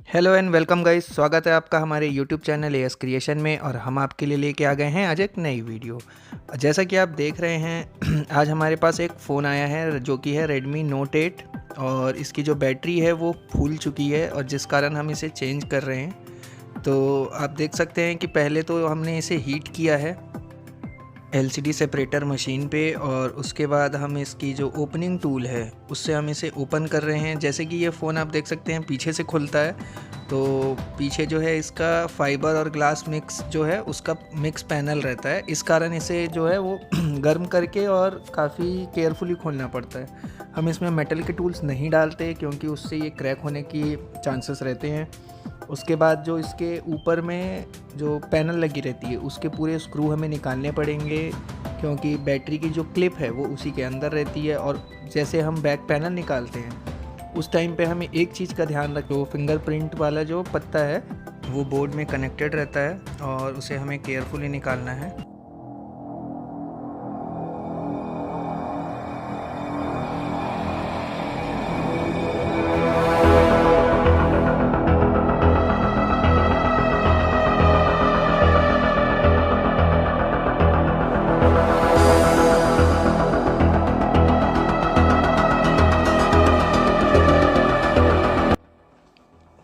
Hello and welcome guys, स्वागत है आपका हमारे यूट्यूब चैनल एएस क्रिएशन में। और हम आपके लिए लेके आ गए हैं आज एक नई वीडियो। जैसा कि आप देख रहे हैं आज हमारे पास एक फ़ोन आया है जो कि है Redmi Note 8 और इसकी जो बैटरी है वो फूल चुकी है और जिस कारण हम इसे चेंज कर रहे हैं। तो आप देख सकते हैं कि पहले तो हमने इसे हीट किया है एलसीडी सेपरेटर मशीन पे और उसके बाद हम इसकी जो ओपनिंग टूल है उससे हम इसे ओपन कर रहे हैं। जैसे कि ये फ़ोन आप देख सकते हैं पीछे से खुलता है, तो पीछे जो है इसका फाइबर और ग्लास मिक्स जो है उसका मिक्स पैनल रहता है। इस कारण इसे जो है वो गर्म करके और काफ़ी केयरफुली खोलना पड़ता है। हम इसमें मेटल के टूल्स नहीं डालते क्योंकि उससे ये क्रैक होने की चांसेस रहते हैं। उसके बाद जो इसके ऊपर में जो पैनल लगी रहती है उसके पूरे स्क्रू हमें निकालने पड़ेंगे क्योंकि बैटरी की जो क्लिप है वो उसी के अंदर रहती है। और जैसे हम बैक पैनल निकालते हैं उस टाइम पे हमें एक चीज़ का ध्यान रखो, फिंगरप्रिंट वाला जो पत्ता है वो बोर्ड में कनेक्टेड रहता है और उसे हमें केयरफुली निकालना है।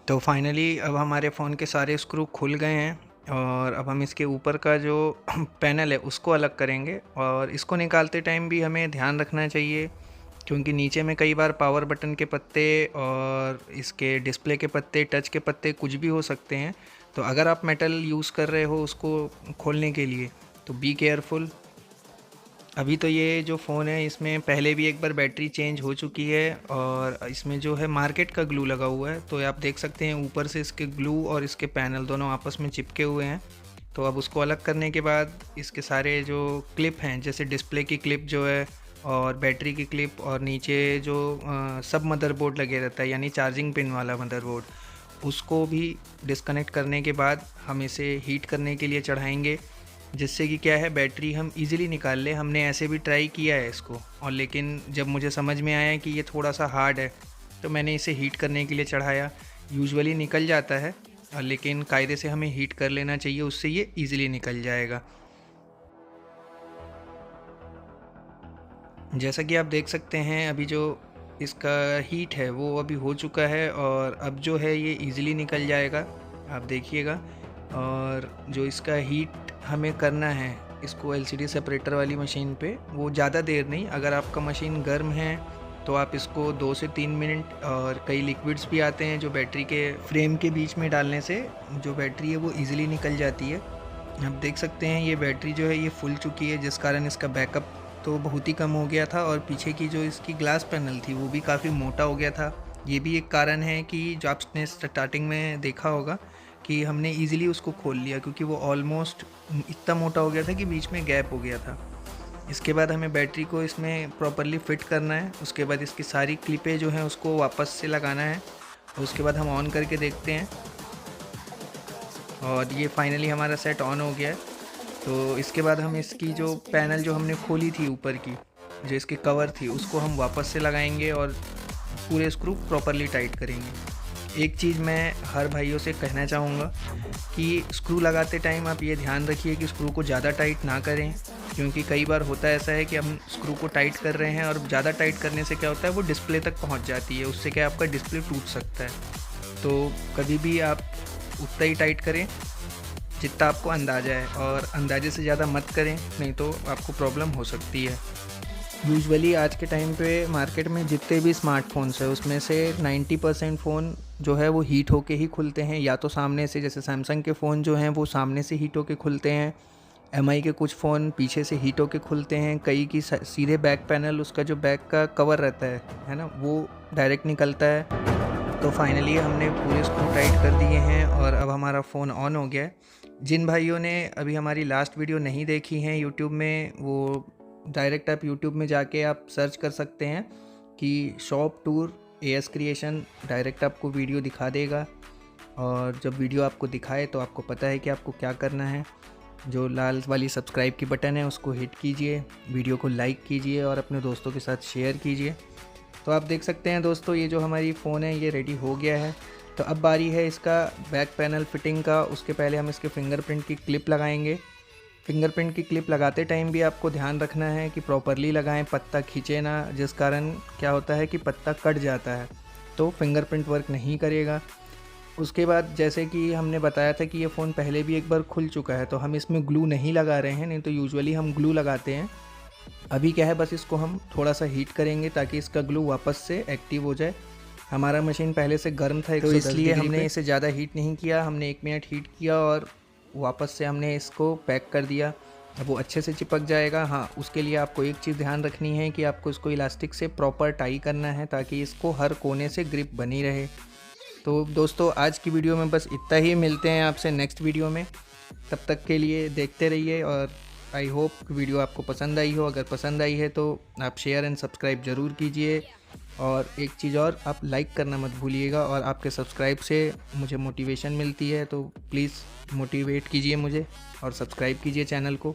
तो फाइनली अब हमारे फ़ोन के सारे स्क्रू खुल गए हैं और अब हम इसके ऊपर का जो पैनल है उसको अलग करेंगे। और इसको निकालते टाइम भी हमें ध्यान रखना चाहिए क्योंकि नीचे में कई बार पावर बटन के पत्ते और इसके डिस्प्ले के पत्ते, टच के पत्ते कुछ भी हो सकते हैं। तो अगर आप मेटल यूज़ कर रहे हो उसको खोलने के लिए तो बी केयरफुल। अभी तो ये जो फ़ोन है इसमें पहले भी एक बार बैटरी चेंज हो चुकी है और इसमें जो है मार्केट का ग्लू लगा हुआ है। तो आप देख सकते हैं ऊपर से इसके ग्लू और इसके पैनल दोनों आपस में चिपके हुए हैं। तो अब उसको अलग करने के बाद इसके सारे जो क्लिप हैं जैसे डिस्प्ले की क्लिप जो है और बैटरी की क्लिप और नीचे जो सब मदरबोर्ड लगे रहता है यानी चार्जिंग पिन वाला मदरबोर्ड, उसको भी डिस्कनेक्ट करने के बाद हम इसे हीट करने के लिए चढ़ाएँगे जिससे कि क्या है बैटरी हम इजीली निकाल लें। हमने ऐसे भी ट्राई किया है इसको और लेकिन जब मुझे समझ में आया कि ये थोड़ा सा हार्ड है तो मैंने इसे हीट करने के लिए चढ़ाया। यूजुअली निकल जाता है और लेकिन कायदे से हमें हीट कर लेना चाहिए, उससे ये इजीली निकल जाएगा। जैसा कि आप देख सकते हैं अभी जो इसका हीट है वो अभी हो चुका है और अब जो है ये इजीली निकल जाएगा, आप देखिएगा। और जो इसका हीट हमें करना है इसको एलसीडी सेपरेटर वाली मशीन पे, वो ज़्यादा देर नहीं। अगर आपका मशीन गर्म है तो आप इसको 2 से 3 मिनट, और कई लिक्विड्स भी आते हैं जो बैटरी के फ्रेम के बीच में डालने से जो बैटरी है वो इजीली निकल जाती है। आप देख सकते हैं ये बैटरी जो है ये फुल चुकी है जिस कारण इसका बैकअप तो बहुत ही कम हो गया था और पीछे की जो इसकी ग्लास पैनल थी वो भी काफ़ी मोटा हो गया था। ये भी एक कारण है कि जो आपने स्टार्टिंग में देखा होगा कि हमने इजीली उसको खोल लिया क्योंकि वो ऑलमोस्ट इतना मोटा हो गया था कि बीच में गैप हो गया था। इसके बाद हमें बैटरी को इसमें प्रॉपरली फिट करना है। उसके बाद इसकी सारी क्लिपें जो हैं उसको वापस से लगाना है और उसके बाद हम ऑन करके देखते हैं और ये फाइनली हमारा सेट ऑन हो गया है। तो इसके बाद हम इसकी जो पैनल जो हमने खोली थी ऊपर की, जो इसकी कवर थी, उसको हम वापस से लगाएंगे और पूरे स्क्रू प्रॉपरली टाइट करेंगे। एक चीज़ मैं हर भाइयों से कहना चाहूँगा कि स्क्रू लगाते टाइम आप ये ध्यान रखिए कि स्क्रू को ज़्यादा टाइट ना करें क्योंकि कई बार होता है ऐसा है कि हम स्क्रू को टाइट कर रहे हैं और ज़्यादा टाइट करने से क्या होता है वो डिस्प्ले तक पहुँच जाती है, उससे क्या आपका डिस्प्ले टूट सकता है। तो कभी भी आप उतना ही टाइट करें जितना आपको अंदाज़ा है और अंदाजे से ज़्यादा मत करें, नहीं तो आपको प्रॉब्लम हो सकती है। यूजुअली आज के टाइम पे मार्केट में जितने भी स्मार्टफोन्स है उसमें से 90% फ़ोन जो है वो हीट होके ही खुलते हैं, या तो सामने से, जैसे सैमसंग के फ़ोन जो हैं वो सामने से हीट होके खुलते हैं, एमआई के कुछ फ़ोन पीछे से हीट होके खुलते हैं, कई की सीधे बैक पैनल, उसका जो बैक का कवर रहता है ना, वो डायरेक्ट निकलता है। तो फाइनली हमने पूरे स्क्रू टाइट कर दिए हैं और अब हमारा फ़ोन ऑन हो गया है। जिन भाइयों ने अभी हमारी लास्ट वीडियो नहीं देखी हैं यूट्यूब में, वो डायरेक्ट आप यूट्यूब में जाके आप सर्च कर सकते हैं कि shop tour as creation, direct आपको वीडियो दिखा देगा। और जब वीडियो आपको दिखाए तो आपको पता है कि आपको क्या करना है। जो लाल वाली सब्सक्राइब की बटन है उसको हिट कीजिए, वीडियो को लाइक कीजिए और अपने दोस्तों के साथ शेयर कीजिए। तो आप देख सकते हैं दोस्तों ये जो हमारी फ़ोन है ये रेडी हो गया है तो अब बारी है इसका बैक पैनल फिटिंग का। उसके पहले हम इसके फिंगरप्रिंट की क्लिप लगाएंगे। फिंगरप्रिंट की क्लिप लगाते टाइम भी आपको ध्यान रखना है कि प्रॉपरली लगाएं, पत्ता खींचे ना, जिस कारण क्या होता है कि पत्ता कट जाता है तो फिंगरप्रिंट वर्क नहीं करेगा। उसके बाद जैसे कि हमने बताया था कि ये फ़ोन पहले भी एक बार खुल चुका है, तो हम इसमें ग्लू नहीं लगा रहे हैं, नहीं तो यूजुअली हम ग्लू लगाते हैं। अभी क्या है, बस इसको हम थोड़ा सा हीट करेंगे ताकि इसका ग्लू वापस से एक्टिव हो जाए। हमारा मशीन पहले से गर्म था, तो इसलिए हमने इसे ज़्यादा हीट नहीं किया। हमने 1 मिनट हीट किया और वापस से हमने इसको पैक कर दिया। अब वो अच्छे से चिपक जाएगा। हाँ, उसके लिए आपको एक चीज़ ध्यान रखनी है कि आपको इसको इलास्टिक से प्रॉपर टाई करना है ताकि इसको हर कोने से ग्रिप बनी रहे। तो दोस्तों, आज की वीडियो में बस इतना ही। मिलते हैं आपसे नेक्स्ट वीडियो में। तब तक के लिए देखते रहिए और आई होप वीडियो आपको पसंद आई हो। अगर पसंद आई है तो आप शेयर एंड सब्सक्राइब ज़रूर कीजिए। और एक चीज़ और, आप लाइक करना मत भूलिएगा। और आपके सब्सक्राइब से मुझे मोटिवेशन मिलती है, तो प्लीज़ मोटिवेट कीजिए मुझे और सब्सक्राइब कीजिए चैनल को।